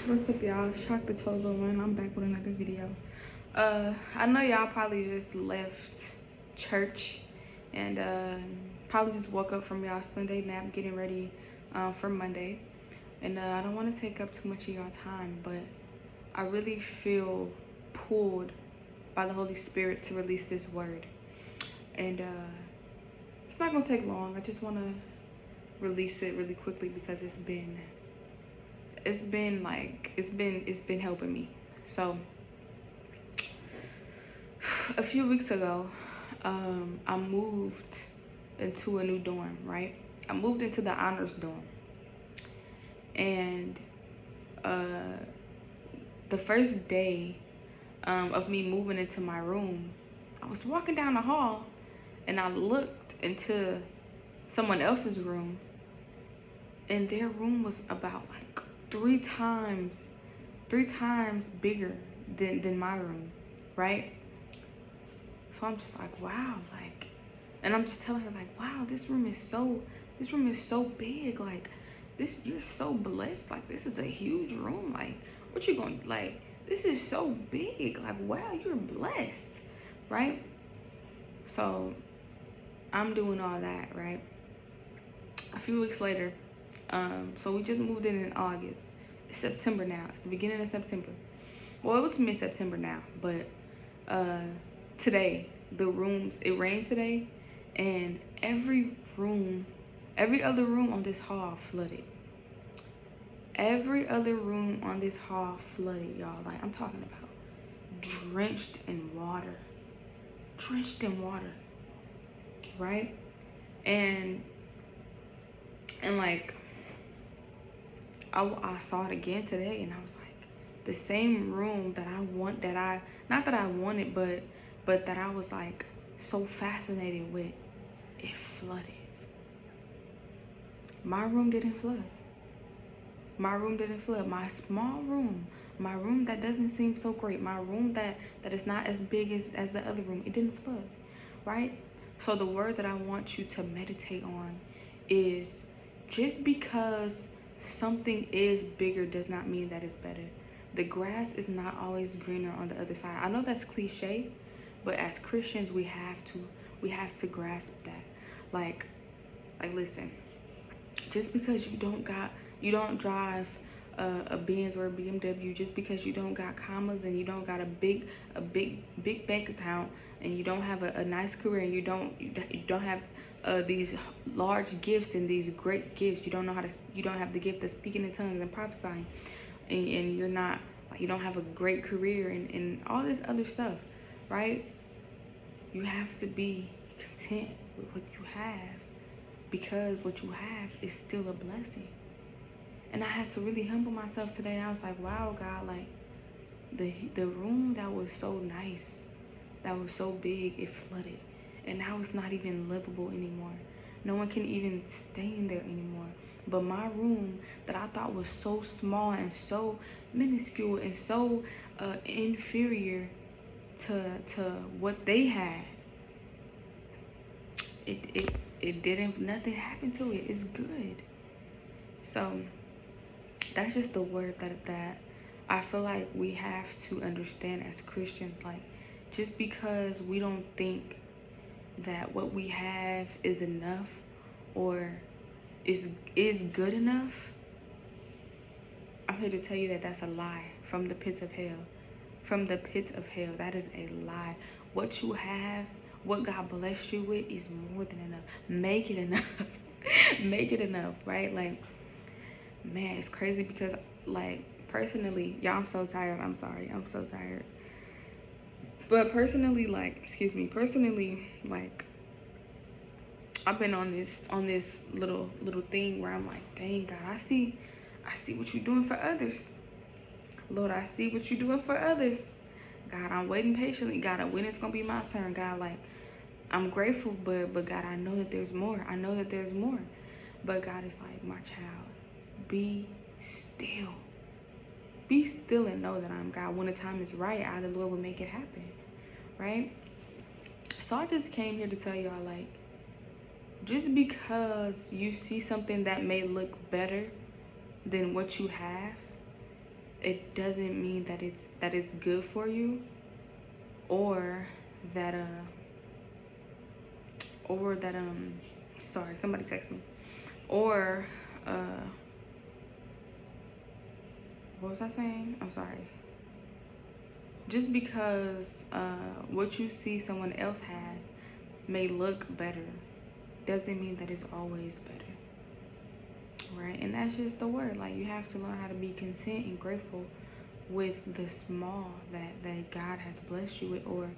What's up, y'all? Shock the Chosen One. I'm back with another video. I know y'all probably just left church and probably just woke up from y'all Sunday nap getting ready for Monday. And I don't want to take up too much of y'all time, but I really feel pulled by the Holy Spirit to release this word. And it's not going to take long. I just want to release it really quickly because it's been helping me. So a few weeks ago, I moved into a new dorm, right? I moved into the honors dorm. And the first day of me moving into my room, I was walking down the hall and I looked into someone else's room, and their room was about like three times bigger than my room, right? So I'm just like, wow, like, and I'm just telling her like, wow, this room is so big, like, you're so blessed, like, this is a huge room, like, what you going, like, this is so big, like, wow, you're blessed, right? So I'm doing all that, right? A few weeks later, so we just moved in August. It's September now. It's the beginning of September. Well, it was mid-September now, but today, it rained today, and every other room on this hall flooded. Every other room on this hall flooded, y'all. Like, I'm talking about drenched in water, right? And like, I saw it again today, and I was like, the same room that not that I wanted, but that I was like so fascinated with, it flooded. My room didn't flood. My room didn't flood. My small room, my room that doesn't seem so great, my room that is not as big as the other room, it didn't flood, right? So the word that I want you to meditate on is, just because something is bigger does not mean that it's better. The grass is not always greener on the other side. I know that's cliche, but as Christians, we have to grasp that. Like listen, just because you don't drive a Benz or a BMW, just because you don't got commas and you don't got a big bank account, and you don't have a nice career, and you don't have these large gifts and these great gifts, you don't have the gift of speaking in tongues and prophesying, and you don't have a great career and all this other stuff, right? You have to be content with what you have, because what you have is still a blessing. And I had to really humble myself today, and I was like, wow, God, like, the room that was so nice, that was so big, it flooded, and now it's not even livable anymore. No one can even stay in there anymore. But my room that I thought was so small and so minuscule and so inferior to what they had, it didn't, nothing happened to it. It's good. So that's just the word that I feel like we have to understand as Christians. Like, just because we don't think that what we have is enough or is good enough, I'm here to tell you that that's a lie from the pits of hell. From the pits of hell, that is a lie. What you have, what God blessed you with, is more than enough. Make it enough. Make it enough, right? Like, man, it's crazy because, like, personally, y'all, I'm so tired. I'm sorry. I'm so tired. But personally, like, like, I've been on this little thing where I'm like, dang, God, I see what you're doing for others. Lord, I see what you're doing for others. God, I'm waiting patiently. God, when it's gonna be my turn? God, like, I'm grateful, but God, I know that there's more. I know that there's more. But God is like, my child, be still. Be still and know that I'm God. When the time is right, the Lord will make it happen, right? So I just came here to tell y'all, like, just because you see something that may look better than what you have, it doesn't mean that it's good for you, or that or that sorry, somebody text me, or uh what was I saying? I'm sorry. Just because what you see someone else have may look better doesn't mean that it's always better, right? And that's just the word. Like, you have to learn how to be content and grateful with the small that God has blessed you with, or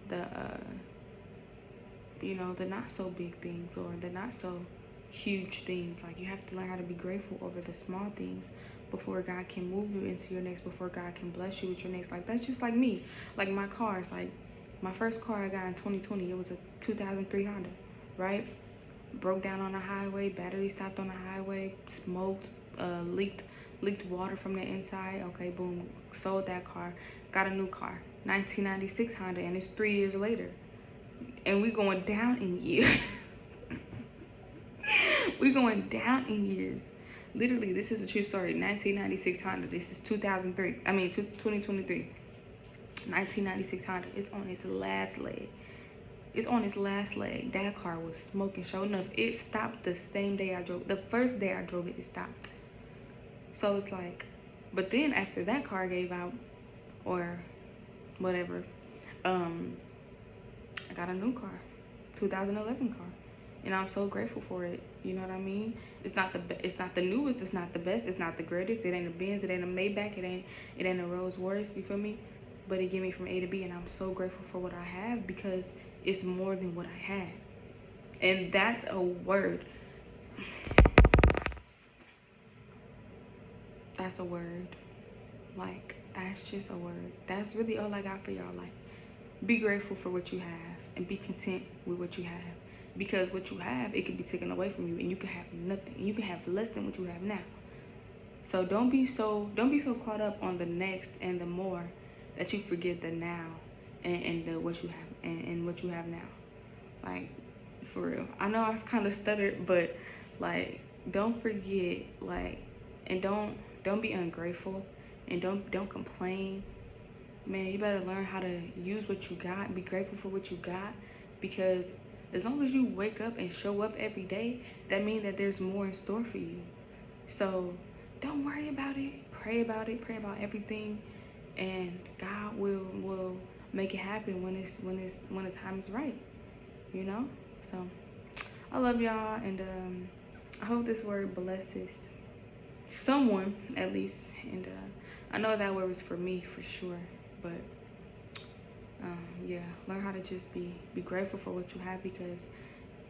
the the not so big things, or the not so huge things. Like, you have to learn how to be grateful over the small things before God can move you into your next, before God can bless you with your next. Like, that's just like me. Like, my cars, like my first car I got in 2020, it was a 2003 Honda, right? Broke down on the highway, battery stopped on the highway, smoked, leaked water from the inside. Okay, boom, sold that car, got a new car, 1996 Honda, and it's 3 years later, and we going down in years. We going down in years. Literally, this is a true story. 1996 Honda. This is 2003. I mean, 2023. 1996 Honda. It's on its last leg. It's on its last leg. That car was smoking. Sure enough, it stopped the same day I drove. The first day I drove it, it stopped. So it's like, but then after that car gave out, or whatever, I got a new car, 2011 car, and I'm so grateful for it. You know what I mean? It's not the newest. It's not the best. It's not the greatest. It ain't a Benz. It ain't a Maybach. It ain't a Rolls Royce. You feel me? But it get me from A to B, and I'm so grateful for what I have, because it's more than what I had. And that's a word. That's a word. Like, that's just a word. That's really all I got for y'all. Like, be grateful for what you have and be content with what you have. Because what you have, it can be taken away from you, and you can have nothing. You can have less than what you have now. So don't be so caught up on the next and the more that you forget the now, and the what you have, and what you have now. Like, for real. I know I kind of stuttered, but like, don't forget, like, and don't be ungrateful, and don't complain. Man, you better learn how to use what you got, be grateful for what you got, because as long as you wake up and show up every day, that means that there's more in store for you. So don't worry about it. Pray about it. Pray about everything, and God will make it happen when the time is right. You know. So I love y'all, and I hope this word blesses someone at least. And I know that word was for me for sure, but yeah, learn how to just be grateful for what you have, because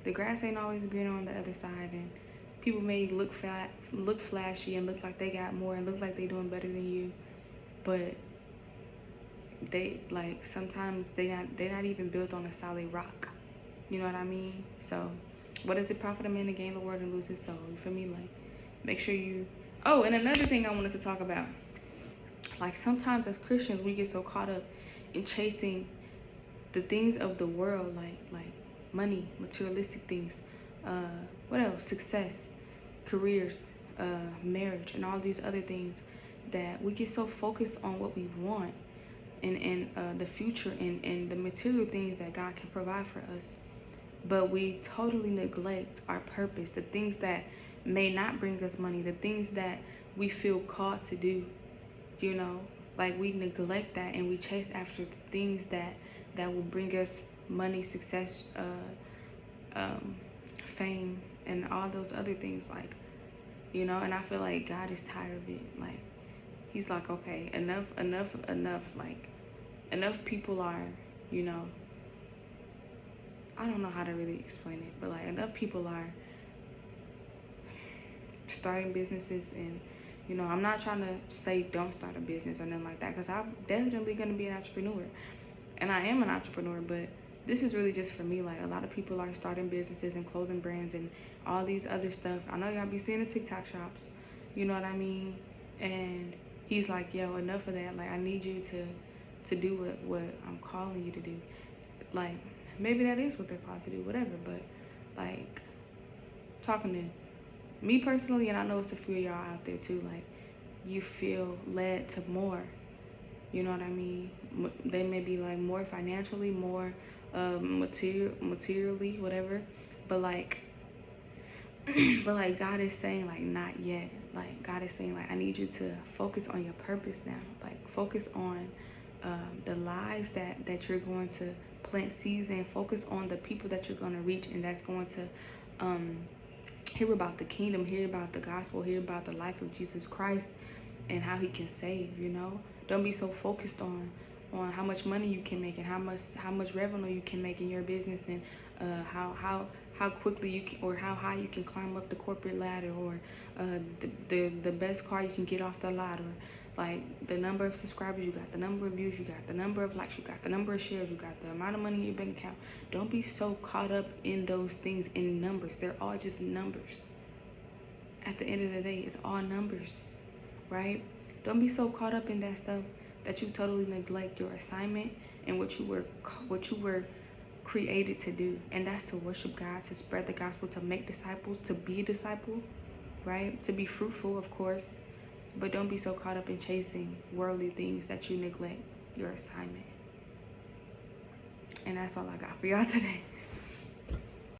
the grass ain't always greener on the other side, and people may look flashy, and look like they got more, and look like they doing better than you, but they, like, sometimes they're not even built on a solid rock. You know what I mean? So what does it profit a man to gain the world and lose his soul? You feel me? Like, make sure you. Oh, and another thing I wanted to talk about, like, sometimes as Christians we get so caught up in chasing the things of the world, like money, materialistic things, what else, success, careers, marriage, and all these other things, that we get so focused on what we want, and the future, and the material things that God can provide for us, but we totally neglect our purpose, the things that may not bring us money, the things that we feel called to do. You know, like, we neglect that, and we chase after things that will bring us money, success, fame, and all those other things. Like, and I feel like God is tired of it. Like, he's like, okay, enough. Like, enough people are, I don't know how to really explain it, but like, enough people are starting businesses, and I'm not trying to say don't start a business or nothing like that, because I'm definitely going to be an entrepreneur, and I am an entrepreneur, but this is really just for me. Like, a lot of people are starting businesses and clothing brands and all these other stuff. I know y'all be seeing the TikTok shops, you know what I mean? And he's like, yo, enough of that. Like, I need you to do what I'm calling you to do. Like, maybe that is what they're called to do, whatever, but like, talking to me personally, and I know it's a few of y'all out there too, like, you feel led to more. You know what I mean? They may be like more financially, more materially, whatever. But like, but like God is saying like not yet. Like God is saying like I need you to focus on your purpose now. Like focus on the lives that you're going to plant seeds in. Focus on the people that you're going to reach, and that's going to um, hear about the kingdom, hear about the gospel, hear about the life of Jesus Christ and how he can save. Don't be so focused on how much money you can make and how much revenue you can make in your business, and how quickly you can, or how high you can climb up the corporate ladder, or the best car you can get off the lot, or like the number of subscribers you got, the number of views you got, the number of likes you got, the number of shares you got, the amount of money in your bank account. Don't be so caught up in those things, in numbers. They're all just numbers. At the end of the day, it's all numbers, right? Don't be so caught up in that stuff that you totally neglect your assignment and what you were created to do. And that's to worship God, to spread the gospel, to make disciples, to be a disciple, right? To be fruitful, of course. But don't be so caught up in chasing worldly things that you neglect your assignment. And that's all I got for y'all today.